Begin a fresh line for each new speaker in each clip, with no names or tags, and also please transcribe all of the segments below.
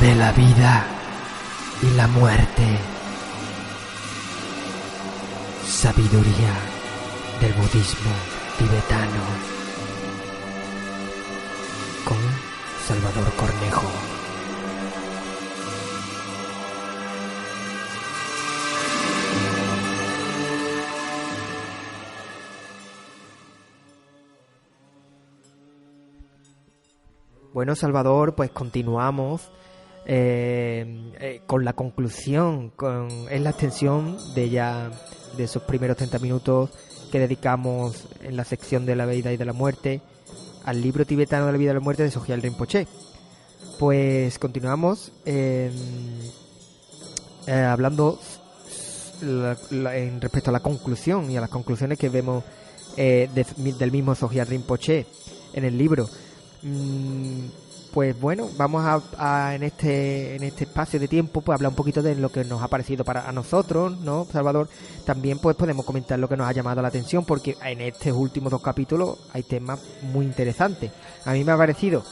de la vida y la muerte. Sabiduría del budismo tibetano. Con Salvador Cornejo. Bueno, Salvador, pues continuamos con la conclusión, es la extensión de esos primeros 30 minutos que dedicamos en la sección de la vida y de la muerte al libro tibetano de la vida y la muerte de Sogyal Rinpoché. Pues continuamos hablando en respecto a la conclusión y a las conclusiones que vemos del mismo Sogyal Rinpoché en el libro. Pues bueno, vamos a en este espacio de tiempo pues hablar un poquito de lo que nos ha parecido a nosotros, ¿no, Salvador? También pues podemos comentar lo que nos ha llamado la atención, porque en estos últimos 2 capítulos hay temas muy interesantes. A mí me ha parecido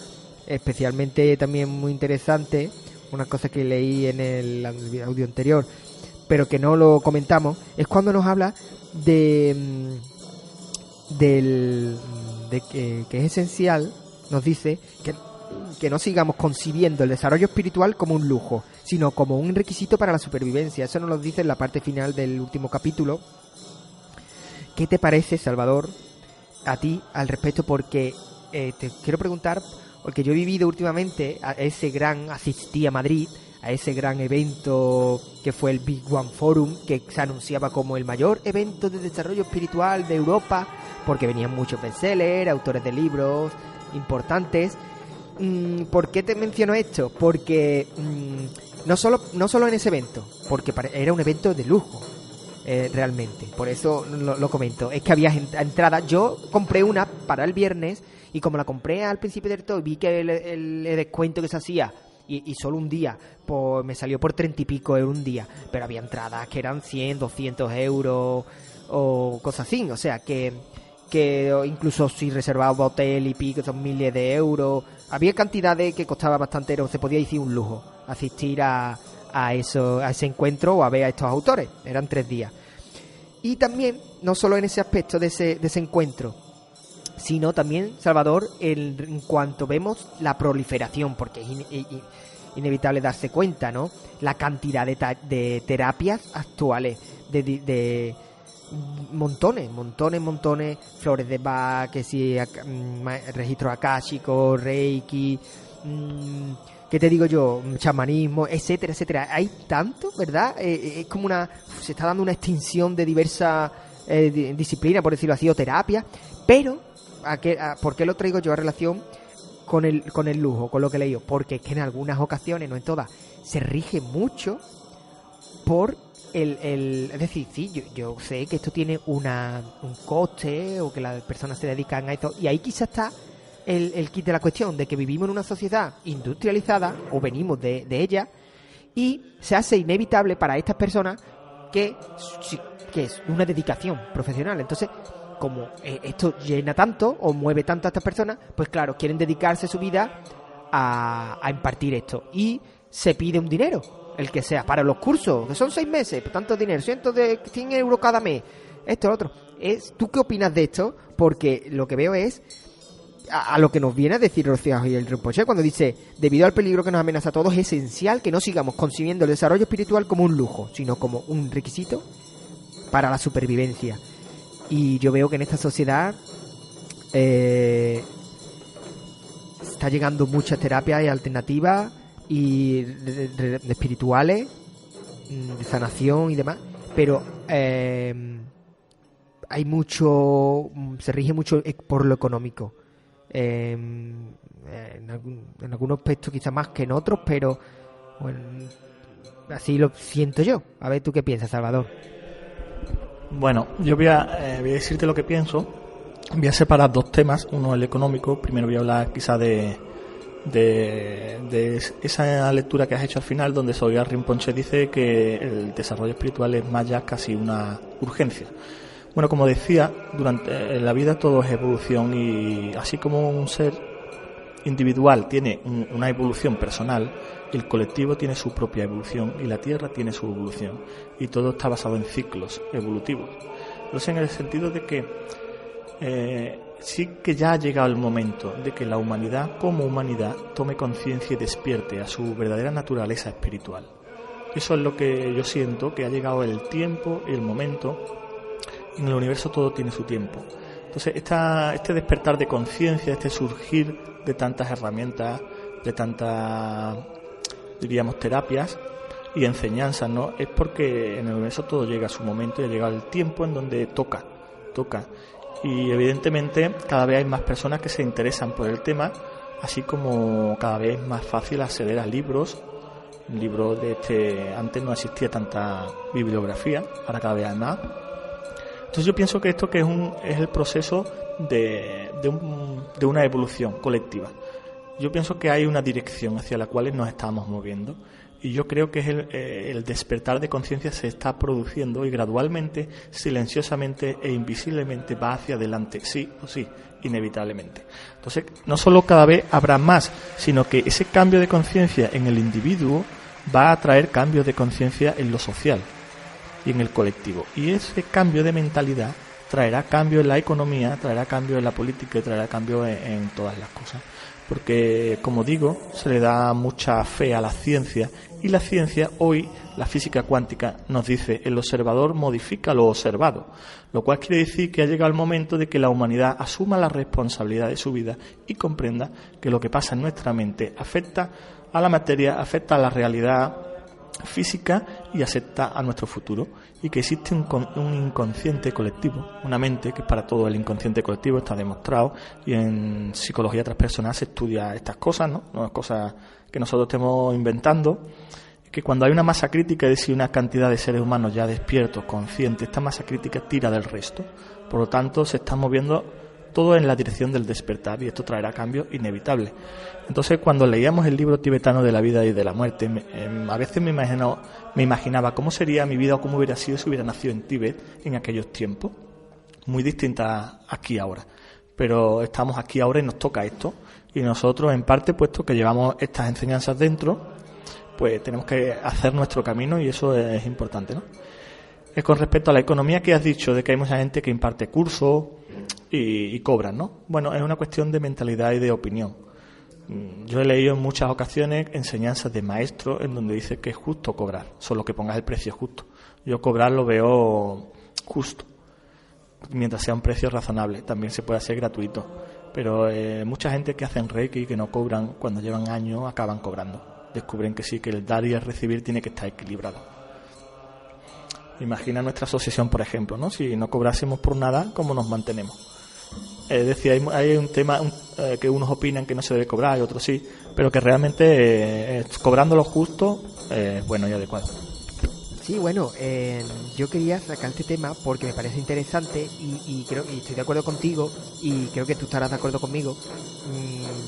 especialmente también muy interesante una cosa que leí en el audio anterior, pero que no lo comentamos, es cuando nos habla de que es esencial. Nos dice que no sigamos concibiendo el desarrollo espiritual como un lujo, sino como un requisito para la supervivencia. Eso nos lo dice en la parte final del último capítulo. ¿Qué te parece, Salvador, a ti al respecto? Porque te quiero preguntar, porque yo he vivido últimamente asistí a Madrid, a ese gran evento que fue el Big One Forum, que se anunciaba como el mayor evento de desarrollo espiritual de Europa, porque venían muchos bestsellers, autores de libros importantes. ¿Por qué te menciono esto? Porque no solo en ese evento, porque era un evento de lujo, realmente. Por eso lo comento. Es que había entradas. Yo compré una para el viernes, y como la compré al principio del todo, vi que el descuento que se hacía, y solo un día, pues me salió por 30 y pico euros un día. Pero había entradas que eran 100, 200 euros o cosas así. O sea que incluso si reservaba hotel y pico, son miles de euros. Había cantidades que costaba bastante, pero se podía decir un lujo asistir a ese encuentro o a ver a estos autores. Eran 3 días. Y también, no solo en ese aspecto de ese encuentro, sino también, Salvador, en cuanto vemos la proliferación, porque es inevitable darse cuenta, ¿no? La cantidad de terapias actuales, de montones, flores de Bach, que si registro akáshico, reiki, ¿qué te digo yo? Chamanismo, etcétera, etcétera. Hay tanto, ¿verdad? Es como se está dando una extinción de diversas disciplinas, por decirlo así, o terapias. Pero ¿por qué lo traigo yo a relación con el lujo, con lo que he leído? Porque es que en algunas ocasiones, no en todas, se rige mucho por es decir, sí, yo sé que esto tiene un coste, o que las personas se dedican a esto, y ahí quizás está el kit de la cuestión, de que vivimos en una sociedad industrializada, o venimos de ella, y se hace inevitable para estas personas que es una dedicación profesional. Entonces, como esto llena tanto o mueve tanto a estas personas, pues claro, quieren dedicarse su vida a impartir esto, y se pide un dinero, el que sea, para los cursos, que son 6 meses, tanto dinero, 100 euros cada mes, esto, lo otro. ¿Tú qué opinas de esto? Porque lo que veo es a lo que nos viene a decir Sogyal Rinpoché cuando dice: debido al peligro que nos amenaza a todos, es esencial que no sigamos concibiendo el desarrollo espiritual como un lujo, sino como un requisito para la supervivencia. Y yo veo que en esta sociedad está llegando muchas terapias y alternativas y de espirituales, de sanación y demás, pero hay mucho, se rige mucho por lo económico, en algunos aspectos quizás más que en otros, pero bueno, así lo siento yo. A ver, ¿tú qué piensas, Salvador?
Bueno, yo voy a decirte lo que pienso. Voy a separar 2 temas. Uno el económico. Primero voy a hablar quizá de esa lectura que has hecho al final, donde Sogyal Rinpoché dice que el desarrollo espiritual es más ya casi una urgencia. Bueno, como decía, en la vida todo es evolución, y así como un ser individual tiene una evolución personal, el colectivo tiene su propia evolución y la Tierra tiene su evolución. Y todo está basado en ciclos evolutivos. Entonces, en el sentido de que sí que ya ha llegado el momento de que la humanidad como humanidad tome conciencia y despierte a su verdadera naturaleza espiritual. Eso es lo que yo siento, que ha llegado el tiempo y el momento. En el universo todo tiene su tiempo. Entonces, este despertar de conciencia, este surgir de tantas herramientas, de tantas, diríamos, terapias y enseñanzas, ¿no? Es porque en el universo todo llega a su momento y ha llegado el tiempo en donde toca. Y evidentemente cada vez hay más personas que se interesan por el tema, así como cada vez es más fácil acceder a libros antes no existía tanta bibliografía, ahora cada vez hay más. Entonces yo pienso que esto que es el proceso de una evolución colectiva. Yo pienso que hay una dirección hacia la cual nos estamos moviendo y yo creo que es el despertar de conciencia se está produciendo y gradualmente, silenciosamente e invisiblemente va hacia adelante, sí o sí, inevitablemente. Entonces, no solo cada vez habrá más, sino que ese cambio de conciencia en el individuo va a traer cambios de conciencia en lo social y en el colectivo. Y ese cambio de mentalidad traerá cambio en la economía, traerá cambio en la política y traerá cambio en todas las cosas. Porque, como digo, se le da mucha fe a la ciencia y la ciencia hoy, la física cuántica, nos dice el observador modifica lo observado, lo cual quiere decir que ha llegado el momento de que la humanidad asuma la responsabilidad de su vida y comprenda que lo que pasa en nuestra mente afecta a la materia, afecta a la realidad física y afecta a nuestro futuro, y que existe un inconsciente colectivo, una mente que es para todo. El inconsciente colectivo está demostrado y en psicología transpersonal se estudia estas cosas, no es cosas que nosotros estemos inventando, que cuando hay una masa crítica, es decir, una cantidad de seres humanos ya despiertos, conscientes, esta masa crítica tira del resto, por lo tanto se está moviendo todo en la dirección del despertar y esto traerá cambios inevitables. Entonces, cuando leíamos el libro tibetano de la vida y de la muerte, a veces me imaginaba cómo sería mi vida o cómo hubiera sido si hubiera nacido en Tíbet en aquellos tiempos, muy distinta aquí ahora. Pero estamos aquí ahora y nos toca esto, y nosotros, en parte, puesto que llevamos estas enseñanzas dentro, pues tenemos que hacer nuestro camino y eso es importante, ¿no? Con respecto a la economía que has dicho, de que hay mucha gente que imparte cursos y cobran, ¿no? Bueno, es una cuestión de mentalidad y de opinión. Yo he leído en muchas ocasiones enseñanzas de maestros en donde dice que es justo cobrar, solo que pongas el precio justo. Yo cobrar lo veo justo, mientras sea un precio razonable. También se puede hacer gratuito, pero mucha gente que hacen Reiki que no cobran, cuando llevan años acaban cobrando. Descubren que sí, que el dar y el recibir tiene que estar equilibrado. Imagina nuestra asociación, por ejemplo, ¿no? Si no cobrásemos por nada, ¿cómo nos mantenemos? Es decir, hay un tema que unos opinan que no se debe cobrar y otros sí, pero que realmente cobrando lo justo, bueno y adecuado.
Sí, bueno, yo quería sacar este tema porque me parece interesante y creo y estoy de acuerdo contigo y creo que tú estarás de acuerdo conmigo.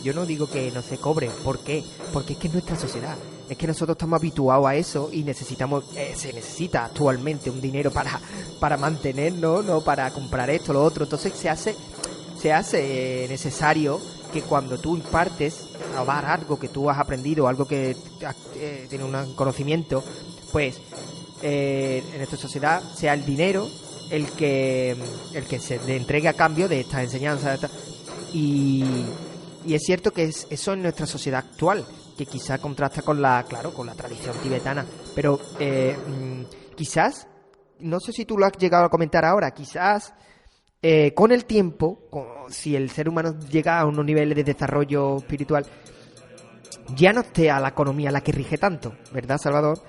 Yo no digo que no se cobre, ¿por qué? Porque es que es nuestra sociedad, es que nosotros estamos habituados a eso y se necesita actualmente un dinero para mantenernos, no para comprar esto, lo otro. Entonces se hace necesario que cuando tú impartes a dar algo que tú has aprendido, algo que tiene un conocimiento, pues en nuestra sociedad sea el dinero el que se le entregue a cambio de estas enseñanzas. Y es cierto que eso en nuestra sociedad actual, que quizá contrasta con la tradición tibetana, pero quizás, no sé si tú lo has llegado a comentar ahora, quizás con el tiempo, si el ser humano llega a unos niveles de desarrollo espiritual, ya no esté a la economía la que rige tanto, ¿verdad, Salvador?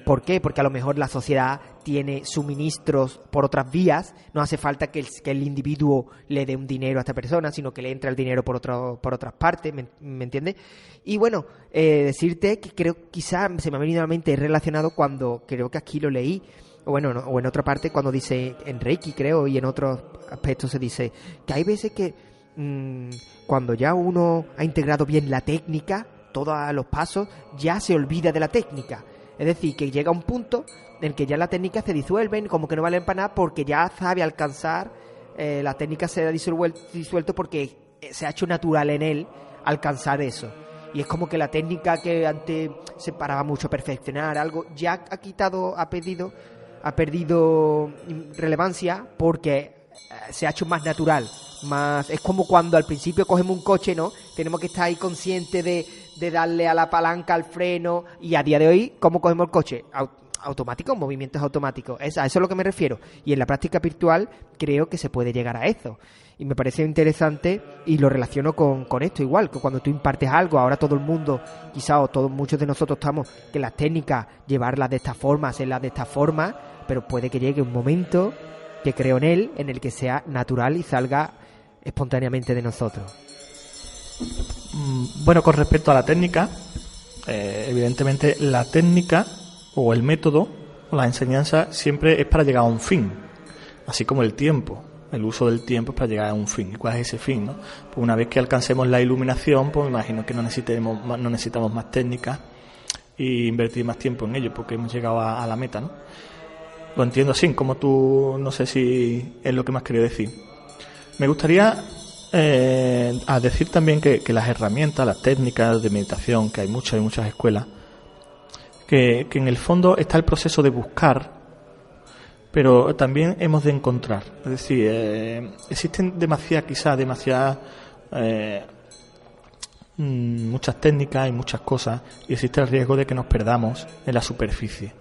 ¿Por qué? Porque a lo mejor la sociedad tiene suministros por otras vías, no hace falta que el individuo le dé un dinero a esta persona, sino que le entra el dinero por otras partes, ¿me entiendes? Y bueno, decirte que creo quizá se me ha venido a la mente relacionado cuando, creo que aquí lo leí, o en otra parte cuando dice en Reiki, creo, y en otros aspectos se dice que hay veces que cuando ya uno ha integrado bien la técnica, todos los pasos, ya se olvida de la técnica. Es decir, que llega un punto en el que ya la técnica se disuelven, como que no valen para nada, porque ya sabe alcanzar, la técnica se ha disuelto porque se ha hecho natural en él alcanzar eso. Y es como que la técnica que antes se paraba mucho a perfeccionar algo, ya ha perdido relevancia porque se ha hecho más natural. Es como cuando al principio cogemos un coche, ¿no? Tenemos que estar ahí conscientes de darle a la palanca, al freno, y a día de hoy, ¿cómo cogemos el coche? Automático, movimientos automáticos. A eso es a lo que me refiero. Y en la práctica virtual creo que se puede llegar a eso. Y me parece interesante y lo relaciono con esto igual, que cuando tú impartes algo, ahora todo el mundo, quizá muchos de nosotros estamos, que las técnicas, llevarlas de esta forma, hacerlas de esta forma, pero puede que llegue un momento, que creo en él, en el que sea natural y salga espontáneamente de nosotros.
Bueno, con respecto a la técnica, evidentemente la técnica o el método o la enseñanza siempre es para llegar a un fin, así como el tiempo. El uso del tiempo es para llegar a un fin. ¿Y cuál es ese fin, no? Pues una vez que alcancemos la iluminación, pues me imagino que no necesitamos más técnicas e invertir más tiempo en ello, porque hemos llegado a la meta, ¿no? Lo entiendo así, como tú, no sé si es lo que me has querido decir. Me gustaría decir también que las herramientas, las técnicas de meditación, que hay muchas escuelas, que en el fondo está el proceso de buscar, pero también hemos de encontrar. Es decir, existen muchas técnicas y muchas cosas, y existe el riesgo de que nos perdamos en la superficie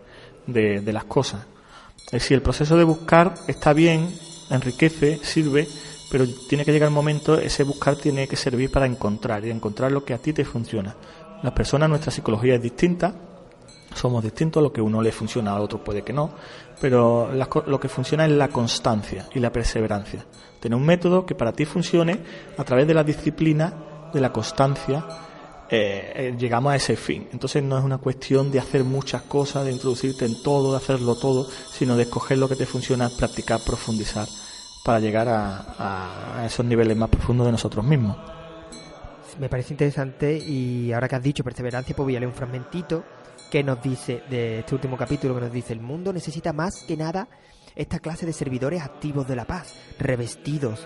de las cosas. Es decir, el proceso de buscar está bien, enriquece, sirve, pero tiene que llegar el momento, ese buscar tiene que servir para encontrar, y encontrar lo que a ti te funciona. Las personas, nuestra psicología es distinta, somos distintos, lo que a uno le funciona a otro puede que no, pero lo que funciona es la constancia y la perseverancia. Tener un método que para ti funcione a través de la disciplina, de la constancia, llegamos a ese fin. Entonces no es una cuestión de hacer muchas cosas, de introducirte en todo, de hacerlo todo, sino de escoger lo que te funciona, practicar, profundizar, para llegar a esos niveles más profundos de nosotros mismos.
Me parece interesante, y ahora que has dicho perseverancia, pues voy a leer un fragmentito que nos dice, de este último capítulo, que nos dice: el mundo necesita más que nada esta clase de servidores activos de la paz, revestidos,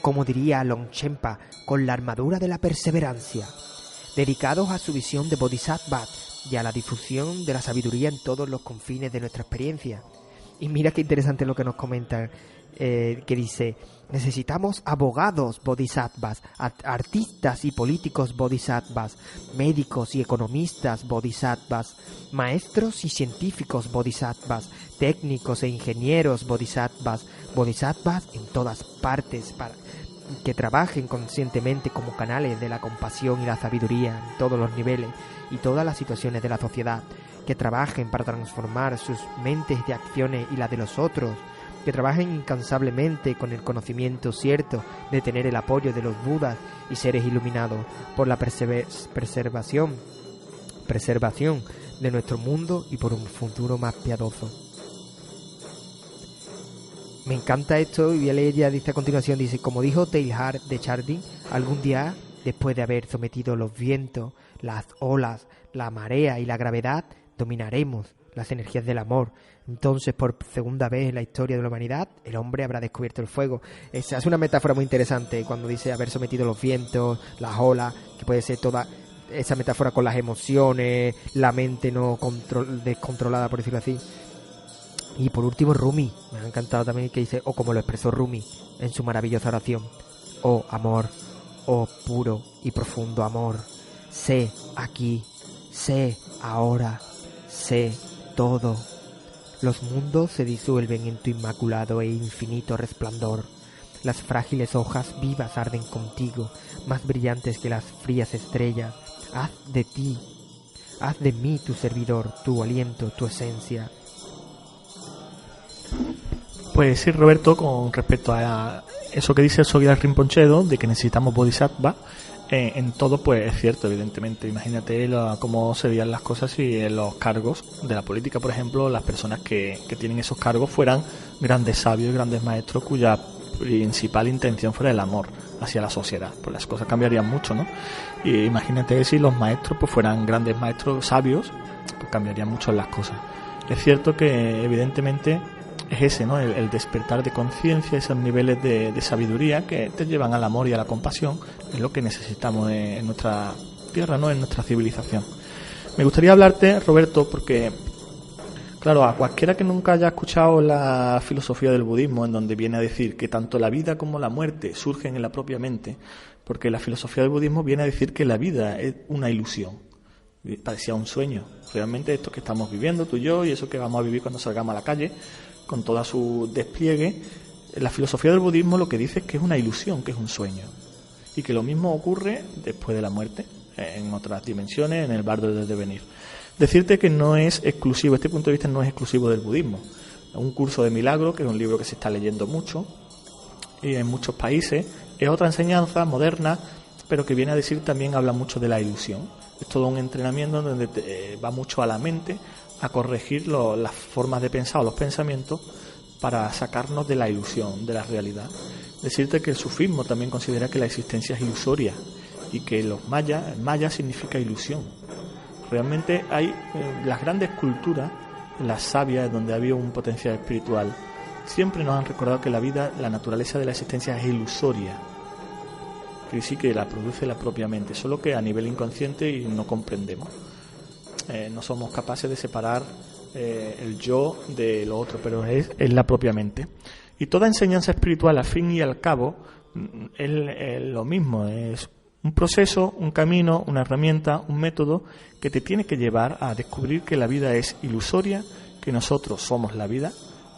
como diría Longchenpa, con la armadura de la perseverancia, dedicados a su visión de Bodhisattva y a la difusión de la sabiduría en todos los confines de nuestra experiencia. Y mira qué interesante lo que nos comentan, que dice: necesitamos abogados bodhisattvas, artistas y políticos bodhisattvas, médicos y economistas bodhisattvas, maestros y científicos bodhisattvas, técnicos e ingenieros bodhisattvas en todas partes, para que trabajen conscientemente como canales de la compasión y la sabiduría en todos los niveles y todas las situaciones de la sociedad, que trabajen para transformar sus mentes de acciones y las de los otros, que trabajen incansablemente con el conocimiento cierto de tener el apoyo de los Budas y seres iluminados por la preservación de nuestro mundo y por un futuro más piadoso. Me encanta esto, y voy a leer, ya dice a continuación, dice: como dijo Teilhard de Chardin, algún día, después de haber sometido los vientos, las olas, la marea y la gravedad, dominaremos las energías del amor. Entonces, por segunda vez en la historia de la humanidad, el hombre habrá descubierto el fuego. Esa es una metáfora muy interesante cuando dice haber sometido los vientos, las olas, que puede ser toda esa metáfora con las emociones, la mente no descontrolada, por decirlo así. Y por último, Rumi, me ha encantado también, que dice, o como lo expresó Rumi en su maravillosa oración: oh amor, oh puro y profundo amor, sé aquí, sé ahora, sé todo. Los mundos se disuelven en tu inmaculado e infinito resplandor. Las frágiles hojas vivas arden contigo, más brillantes que las frías estrellas. Haz de mí tu servidor, tu aliento, tu esencia.
Pues sí, Roberto, con respecto a eso que dice el Sogyal Rinpoche, de que necesitamos bodhisattva, en todo, pues es cierto, evidentemente. Imagínate cómo serían las cosas si en los cargos de la política, por ejemplo, las personas que tienen esos cargos fueran grandes sabios, grandes maestros cuya principal intención fuera el amor hacia la sociedad. Pues las cosas cambiarían mucho, ¿no? Y imagínate si los maestros pues fueran grandes maestros sabios, pues cambiarían mucho las cosas. Es cierto que evidentemente es ese, ¿no? El despertar de conciencia, esos niveles de sabiduría que te llevan al amor y a la compasión, es lo que necesitamos en nuestra tierra, ¿no? En nuestra civilización. Me gustaría hablarte, Roberto, porque, claro, a cualquiera que nunca haya escuchado la filosofía del budismo, en donde viene a decir que tanto la vida como la muerte surgen en la propia mente, porque la filosofía del budismo viene a decir que la vida es una ilusión, parecía un sueño. Realmente esto que estamos viviendo tú y yo, y eso que vamos a vivir cuando salgamos a la calle, con todo su despliegue, la filosofía del budismo lo que dice es que es una ilusión, que es un sueño, y que lo mismo ocurre después de la muerte, en otras dimensiones, en el bardo del devenir. Decirte que no es exclusivo, este punto de vista no es exclusivo del budismo. Un curso de milagros, que es un libro que se está leyendo mucho y en muchos países, es otra enseñanza moderna, pero que viene a decir también, habla mucho de la ilusión. Es todo un entrenamiento donde va mucho a la mente a corregir las formas de pensar o los pensamientos para sacarnos de la ilusión, de la realidad. Decirte que el sufismo también considera que la existencia es ilusoria y que los mayas, maya significa ilusión. Realmente hay las grandes culturas, las sabias, donde había un potencial espiritual, siempre nos han recordado que la vida, la naturaleza de la existencia es ilusoria, que sí que la produce la propia mente, solo que a nivel inconsciente y no comprendemos. No somos capaces de separar el yo de lo otro, pero es la propia mente. Y toda enseñanza espiritual, al fin y al cabo, es lo mismo, es un proceso, un camino, una herramienta, un método que te tiene que llevar a descubrir que la vida es ilusoria, que nosotros somos la vida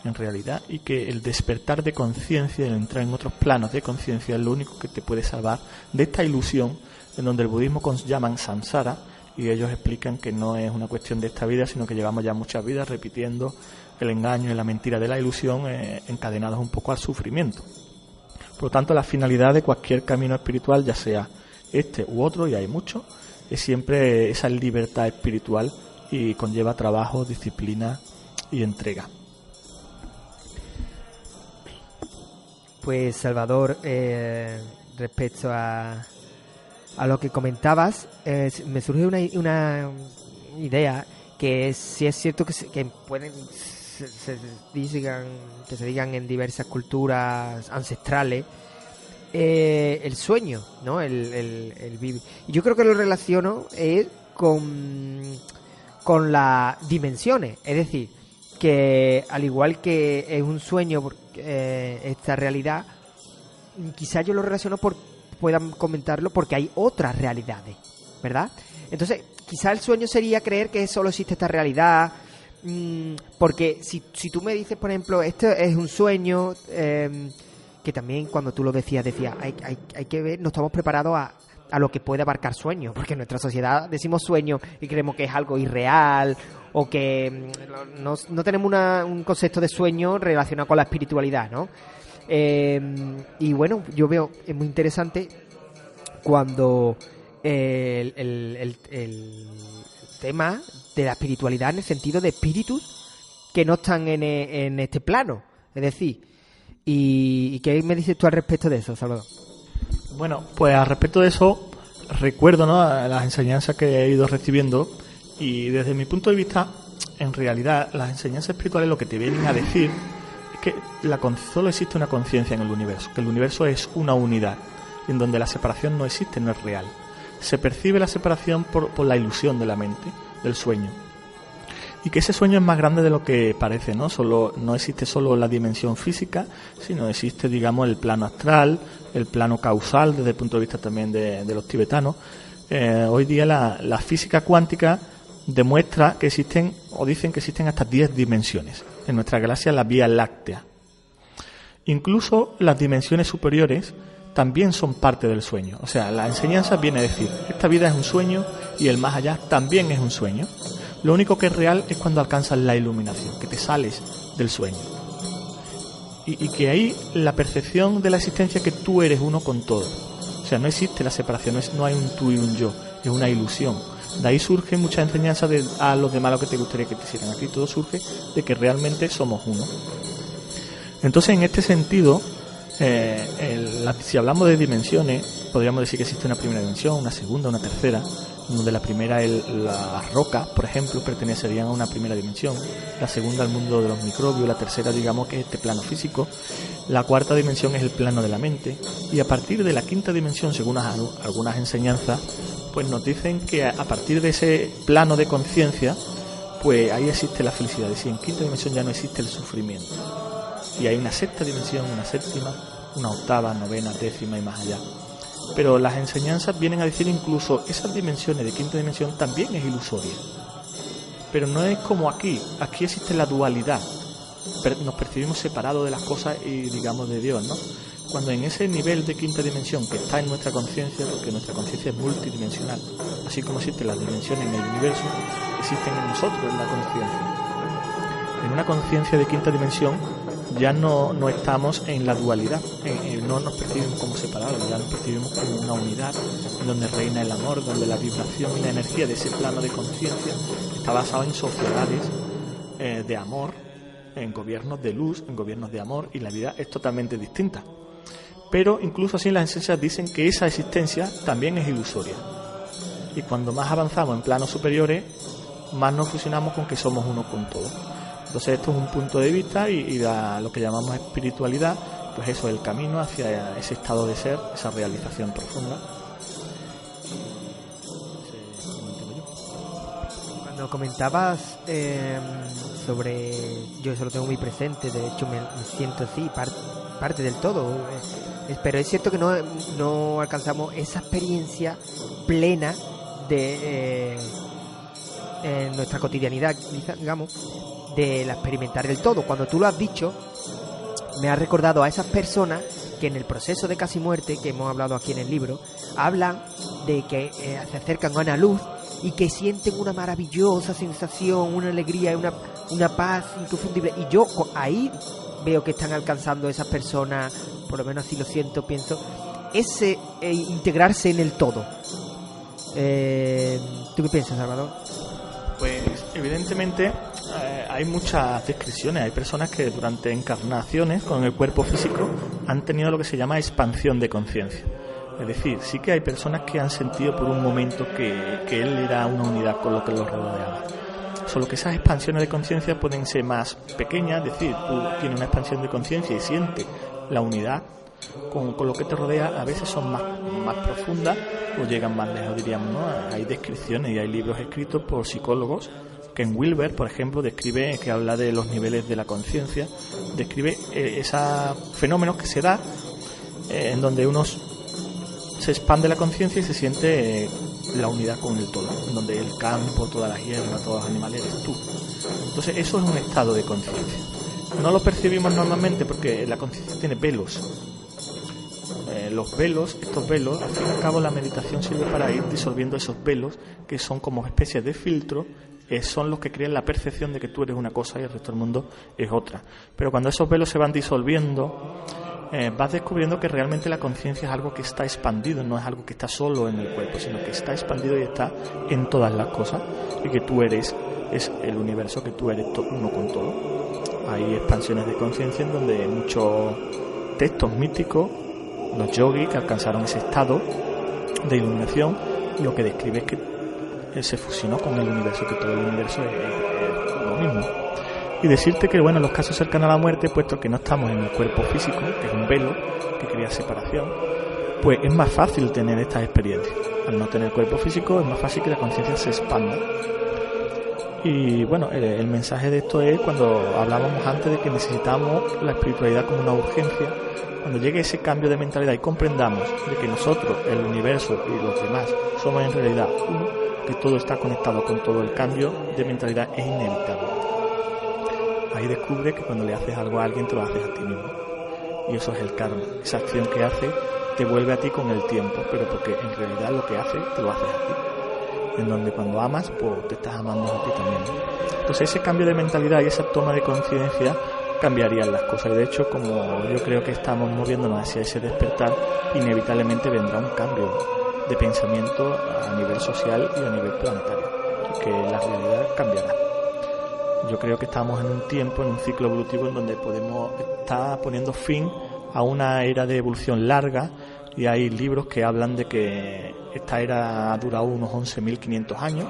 en realidad, y que el despertar de conciencia, el entrar en otros planos de conciencia, es lo único que te puede salvar de esta ilusión, en donde el budismo llaman samsara, y ellos explican que no es una cuestión de esta vida, sino que llevamos ya muchas vidas repitiendo el engaño y la mentira de la ilusión, encadenados un poco al sufrimiento. Por lo tanto, la finalidad de cualquier camino espiritual, ya sea este u otro, y hay muchos, es siempre esa libertad espiritual, y conlleva trabajo, disciplina y entrega.
Pues Salvador, respecto a lo que comentabas, me surge una idea, que es, si es cierto que pueden que se digan en diversas culturas ancestrales, el sueño, ¿no? El vivir. Y yo creo que lo relaciono con las dimensiones, es decir, que al igual que es un sueño esta realidad, quizás yo lo relaciono puedan comentarlo porque hay otras realidades, ¿verdad? Entonces, quizás el sueño sería creer que solo existe esta realidad, porque si tú me dices, por ejemplo, esto es un sueño, que también cuando tú lo decías, hay que ver, no estamos preparados a lo que puede abarcar sueño, porque en nuestra sociedad decimos sueño y creemos que es algo irreal, o que no tenemos un concepto de sueño relacionado con la espiritualidad, ¿no? Y bueno, yo veo, es muy interesante cuando el tema de la espiritualidad, en el sentido de espíritus que no están en este plano, es decir, ¿y qué me dices tú al respecto de eso, Salvador?
Bueno, pues al respecto de eso, recuerdo, ¿no?, las enseñanzas que he ido recibiendo, y desde mi punto de vista, en realidad, las enseñanzas espirituales lo que te vienen a decir es que solo existe una conciencia en el universo, que el universo es una unidad, en donde la separación no existe, no es real. Se percibe la separación por la ilusión de la mente, del sueño. Y que ese sueño es más grande de lo que parece, ¿no? No existe solo la dimensión física, sino existe, digamos, el plano astral, el plano causal, desde el punto de vista también de los tibetanos. Hoy día la física cuántica demuestra que existen, o dicen que existen hasta 10 dimensiones. En nuestra galaxia, la Vía Láctea. Incluso las dimensiones superiores también son parte del sueño. O sea, la enseñanza viene a decir, esta vida es un sueño y el más allá también es un sueño. Lo único que es real es cuando alcanzas la iluminación, que te sales del sueño. Y que ahí la percepción de la existencia es que tú eres uno con todo. O sea, no existe la separación, no hay un tú y un yo, es una ilusión. De ahí surgen muchas enseñanzas a los demás lo que te gustaría que te hicieran. Aquí todo surge de que realmente somos uno. Entonces, en este sentido, si hablamos de dimensiones, podríamos decir que existe una primera dimensión, una segunda, una tercera, donde la primera, las rocas, por ejemplo, pertenecerían a una primera dimensión, la segunda al mundo de los microbios, la tercera, digamos, que es este plano físico, la cuarta dimensión es el plano de la mente, y a partir de la quinta dimensión, según algunas enseñanzas, pues nos dicen que a partir de ese plano de conciencia, pues ahí existe la felicidad, es decir, en quinta dimensión ya no existe el sufrimiento, y hay una sexta dimensión, una séptima, una octava, novena, décima y más allá. Pero las enseñanzas vienen a decir incluso esas dimensiones de quinta dimensión también es ilusoria. Pero no es como aquí existe la dualidad. Nos percibimos separados de las cosas y digamos de Dios, ¿no? Cuando en ese nivel de quinta dimensión que está en nuestra conciencia, porque nuestra conciencia es multidimensional, así como existen las dimensiones en el universo, existen en nosotros en la conciencia. En una conciencia de quinta dimensión ya no estamos en la dualidad, no nos percibimos como separados, ya nos percibimos como una unidad, en donde reina el amor, donde la vibración y la energía de ese plano de conciencia está basado en sociedades de amor, en gobiernos de luz, en gobiernos de amor, y la vida es totalmente distinta. Pero incluso así las enseñanzas dicen que esa existencia también es ilusoria. Y cuando más avanzamos en planos superiores, más nos fusionamos con que somos uno con todo. Entonces esto es un punto de vista y lo que llamamos espiritualidad, pues eso es el camino hacia ese estado de ser, esa realización profunda.
Cuando comentabas sobre, yo eso lo tengo muy presente, de hecho me siento así, parte del todo, pero es cierto que no alcanzamos esa experiencia plena de nuestra cotidianidad, digamos, de la experimentar el todo. Cuando tú lo has dicho, me ha recordado a esas personas que en el proceso de casi muerte, que hemos hablado aquí en el libro, hablan de que se acercan a una luz y que sienten una maravillosa sensación, una alegría, una paz inconfundible. Y yo ahí veo que están alcanzando esas personas, por lo menos así lo siento, pienso, ese integrarse en el todo. ¿Tú qué piensas, Salvador?
Pues evidentemente hay muchas descripciones. Hay personas que durante encarnaciones con el cuerpo físico han tenido lo que se llama expansión de conciencia. Es decir, sí que hay personas que han sentido por un momento que él era una unidad con lo que los rodeaba. Solo que esas expansiones de conciencia pueden ser más pequeñas, es decir, tú tienes una expansión de conciencia y sientes la unidad con lo que te rodea, a veces son más profundas o llegan más lejos, diríamos, ¿no? Hay descripciones y hay libros escritos por psicólogos. Ken Wilber, por ejemplo, describe, que habla de los niveles de la conciencia, describe esos fenómenos que se da en donde se expande la conciencia y se siente la unidad con el todo, en donde el campo, todas las hierbas, todos los animales eres tú. Entonces eso es un estado de conciencia. No lo percibimos normalmente porque la conciencia tiene velos. Estos velos, al fin y al cabo la meditación sirve para ir disolviendo esos velos, que son como especies de filtro, son los que crean la percepción de que tú eres una cosa y el resto del mundo es otra. Pero cuando esos velos se van disolviendo, vas descubriendo que realmente la conciencia es algo que está expandido, no es algo que está solo en el cuerpo, sino que está expandido y está en todas las cosas, y que tú es el universo, que tú eres uno con todo. Hay expansiones de conciencia en donde muchos textos místicos, los yogis que alcanzaron ese estado de iluminación, lo que describe es que él se fusionó con el universo, que todo el universo es lo mismo. Y decirte que, bueno, en los casos cercanos a la muerte, puesto que no estamos en el cuerpo físico, que es un velo que crea separación, pues es más fácil tener estas experiencias. Al no tener cuerpo físico es más fácil que la conciencia se expanda. Y bueno, el mensaje de esto es cuando hablábamos antes de que necesitamos la espiritualidad como una urgencia. Cuando llegue ese cambio de mentalidad y comprendamos de que nosotros, el universo y los demás somos en realidad uno, que todo está conectado con todo, el cambio de mentalidad es inevitable. Ahí descubre que cuando le haces algo a alguien te lo haces a ti mismo. Y eso es el karma. Esa acción que hace te vuelve a ti con el tiempo, pero porque en realidad lo que hace te lo haces a ti. En donde cuando amas, pues te estás amando a ti también. Entonces ese cambio de mentalidad y esa toma de conciencia cambiarían las cosas. Y de hecho, como yo creo que estamos moviéndonos hacia ese despertar, inevitablemente vendrá un cambio de pensamiento a nivel social y a nivel planetario, que la realidad cambiará. Yo creo que estamos en un tiempo, en un ciclo evolutivo en donde podemos estar poniendo fin a una era de evolución larga y hay libros que hablan de que esta era ha durado unos 11.500 años,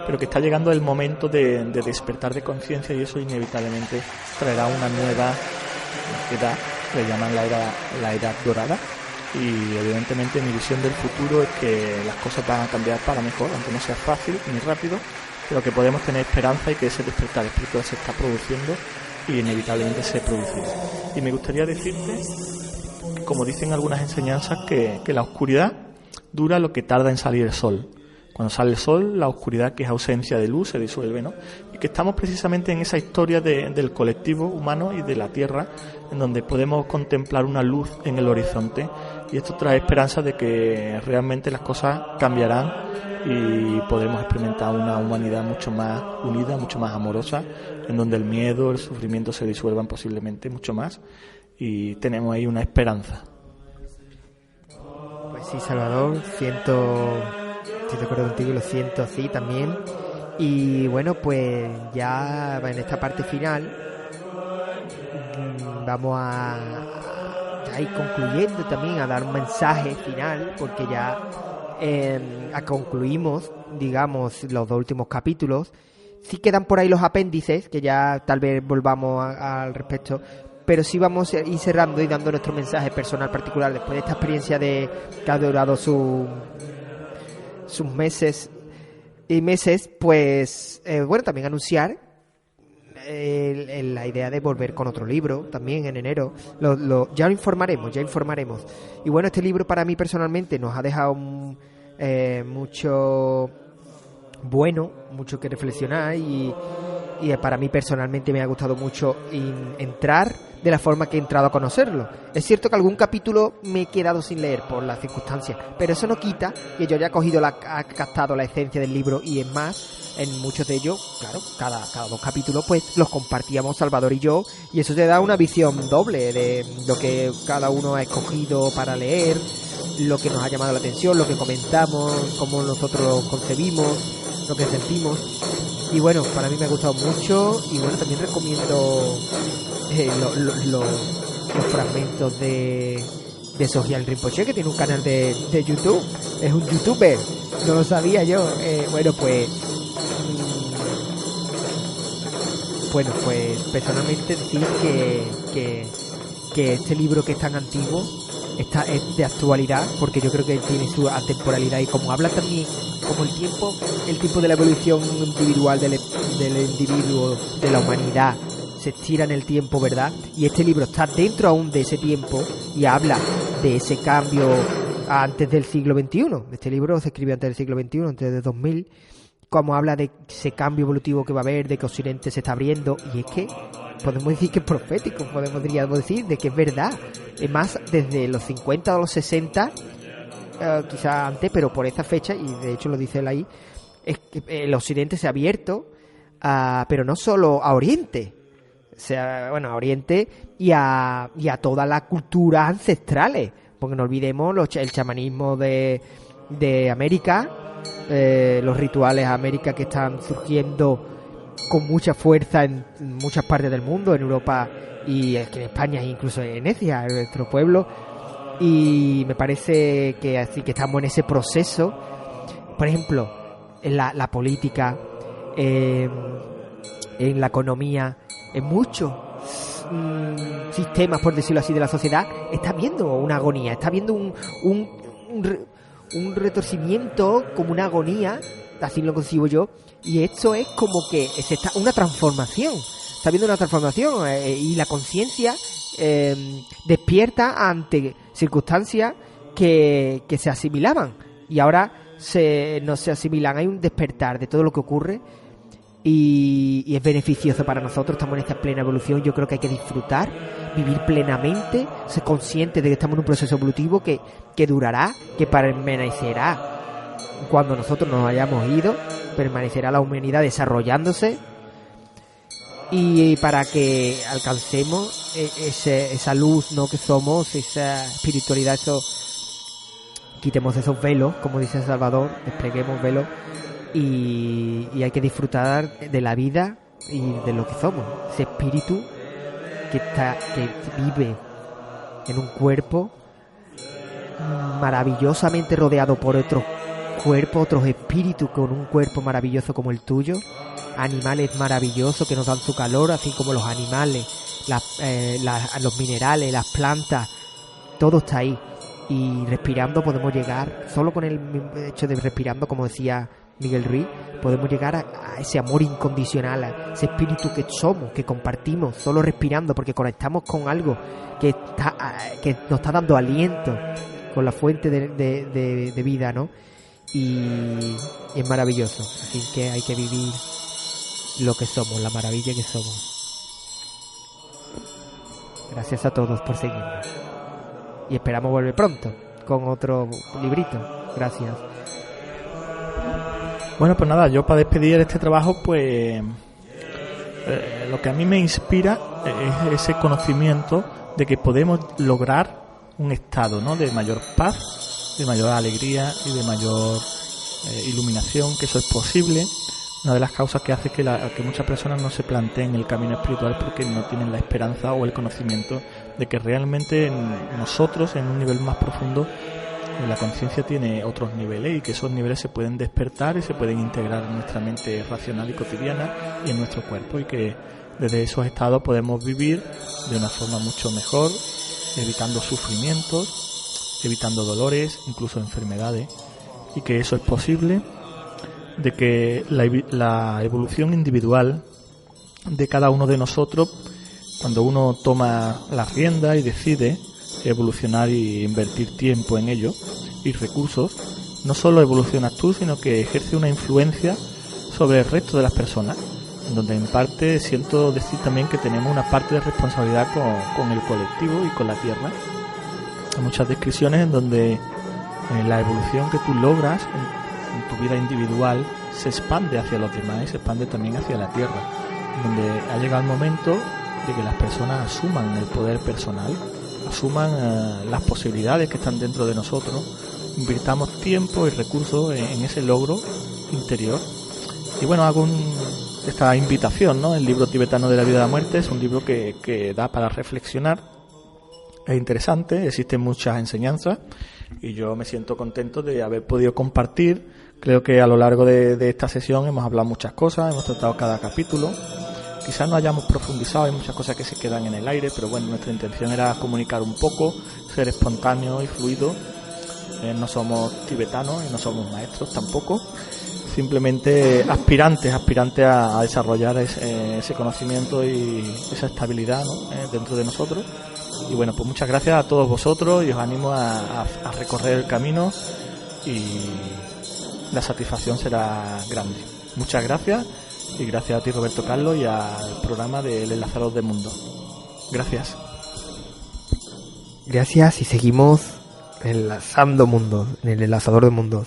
pero que está llegando el momento de despertar de conciencia, y eso inevitablemente traerá una nueva edad, le llaman la edad dorada. Y evidentemente mi visión del futuro es que las cosas van a cambiar para mejor, aunque no sea fácil ni rápido, pero que podemos tener esperanza y que ese despertar espiritual se está produciendo y inevitablemente se producirá. Y me gustaría decirte, como dicen algunas enseñanzas, que la oscuridad dura lo que tarda en salir el sol. Cuando sale el sol, la oscuridad, que es ausencia de luz, se disuelve, ¿no? Y que estamos precisamente en esa historia del colectivo humano y de la Tierra, en donde podemos contemplar una luz en el horizonte, y esto trae esperanza de que realmente las cosas cambiarán y podremos experimentar una humanidad mucho más unida, mucho más amorosa, en donde el miedo, el sufrimiento se disuelvan posiblemente mucho más, y tenemos ahí una esperanza.
Pues sí, Salvador, estoy de acuerdo contigo y lo siento así también. Y bueno, pues ya en esta parte final vamos a ir concluyendo también, a dar un mensaje final, porque ya concluimos, digamos, los 2 últimos capítulos. Sí quedan por ahí los apéndices, que ya tal vez volvamos al respecto, pero sí vamos a ir cerrando y dando nuestro mensaje personal particular después de esta experiencia que ha durado sus meses y meses. Pues bueno, también anunciar la idea de volver con otro libro también en enero. Ya informaremos. Y bueno, este libro para mí personalmente nos ha dejado mucho que reflexionar, y para mí personalmente me ha gustado mucho entrar de la forma que he entrado a conocerlo. Es cierto que algún capítulo me he quedado sin leer por las circunstancias, pero eso no quita que yo haya captado la esencia del libro, y es más, en muchos de ellos, claro, cada 2 capítulos pues los compartíamos Salvador y yo, y eso te da una visión doble de lo que cada uno ha escogido para leer, lo que nos ha llamado la atención, lo que comentamos, cómo nosotros lo concebimos, lo que sentimos. Y bueno, para mí me ha gustado mucho, y bueno, también recomiendo los fragmentos de Sogyal Rinpoche, que tiene un canal de YouTube, es un youtuber, no lo sabía yo. Bueno, pues personalmente decir que este libro, que es tan antiguo, es de actualidad, porque yo creo que tiene su atemporalidad, y como habla también como el tiempo de la evolución individual del individuo, de la humanidad, se estira en el tiempo, ¿verdad? Y este libro está dentro aún de ese tiempo y habla de ese cambio antes del siglo XXI. Este libro se escribió antes del siglo XXI, antes de 2000, como habla de ese cambio evolutivo que va a haber, de que Occidente se está abriendo, y es que podemos decir que es profético, podríamos decir de que es verdad. Es más, desde los 50 o los 60, quizás antes, pero por esa fecha, y de hecho lo dice él ahí, es que el Occidente se ha abierto, pero no solo a Oriente, a Oriente y a todas las culturas ancestrales, porque no olvidemos el chamanismo de América, los rituales de América que están surgiendo con mucha fuerza en muchas partes del mundo, en Europa y aquí en España, incluso en Ecija, en nuestro pueblo. Y me parece que así que estamos en ese proceso, por ejemplo, en la política, en la economía, en muchos sistemas, por decirlo así, de la sociedad, está viendo una agonía, está viendo un retorcimiento, como una agonía, así lo concibo yo, y esto es como que una transformación, está viendo una transformación, y la conciencia despierta ante circunstancias que se asimilaban, y ahora no se asimilan. Hay un despertar de todo lo que ocurre, y es beneficioso para nosotros. Estamos en esta plena evolución. Yo creo que hay que disfrutar, vivir plenamente, ser conscientes de que estamos en un proceso evolutivo que durará, que permanecerá. Cuando nosotros nos hayamos ido, permanecerá la humanidad desarrollándose, y para que alcancemos esa luz, ¿no?, que somos, esa espiritualidad, quitemos esos velos, como dice Salvador, despleguemos velos, y hay que disfrutar de la vida y de lo que somos, ese espíritu que vive en un cuerpo maravillosamente rodeado por otros cuerpos, otros espíritus con un cuerpo maravilloso como el tuyo, animales maravillosos que nos dan su calor, así como los animales, los minerales, las plantas, todo está ahí. Y respirando podemos llegar, solo con el hecho de respirando, como decía Miguel Ruiz, podemos llegar a ese amor incondicional, a ese espíritu que somos, que compartimos, solo respirando, porque conectamos con algo que nos está dando aliento, con la fuente de vida, ¿no? Y es maravilloso, así que hay que vivir lo que somos, la maravilla que somos. Gracias a todos por seguirnos y esperamos volver pronto con otro librito. Gracias.
Bueno, pues nada, yo para despedir este trabajo, pues lo que a mí me inspira es ese conocimiento de que podemos lograr un estado, ¿no?, de mayor paz, de mayor alegría y de mayor iluminación, que eso es posible. Una de las causas que hace que muchas personas no se planteen el camino espiritual porque no tienen la esperanza o el conocimiento de que realmente nosotros, en un nivel más profundo, la conciencia tiene otros niveles y que esos niveles se pueden despertar y se pueden integrar en nuestra mente racional y cotidiana y en nuestro cuerpo, y que desde esos estados podemos vivir de una forma mucho mejor, evitando sufrimientos, evitando dolores, incluso enfermedades, y que eso es posible, de que la evolución individual de cada uno de nosotros, cuando uno toma la rienda y decide evolucionar y invertir tiempo en ello y recursos, no solo evolucionas tú, sino que ejerce una influencia sobre el resto de las personas, donde en parte siento decir también que tenemos una parte de responsabilidad con el colectivo y con la Tierra. Hay muchas descripciones en donde la evolución que tú logras en tu vida individual se expande hacia los demás y se expande también hacia la Tierra, donde ha llegado el momento de que las personas asuman el poder personal, asuman las posibilidades que están dentro de nosotros, invirtamos tiempo y recursos en ese logro interior. Y bueno, hago esta invitación, ¿no? El libro tibetano de la vida y la muerte es un libro que da para reflexionar, es interesante, existen muchas enseñanzas y yo me siento contento de haber podido compartir. Creo que a lo largo de esta sesión hemos hablado muchas cosas, hemos tratado cada capítulo. Quizás no hayamos profundizado, hay muchas cosas que se quedan en el aire, pero bueno, nuestra intención era comunicar un poco, ser espontáneo y fluido. No somos tibetanos y no somos maestros tampoco, simplemente aspirantes a desarrollar ese conocimiento y esa estabilidad, ¿no?, dentro de nosotros. Y bueno, pues muchas gracias a todos vosotros y os animo a recorrer el camino y la satisfacción será grande. Muchas gracias. Y gracias a ti, Roberto Carlos, y al programa del Enlazador del Mundo. Gracias.
Gracias y seguimos enlazando mundos, en el Enlazador de Mundos.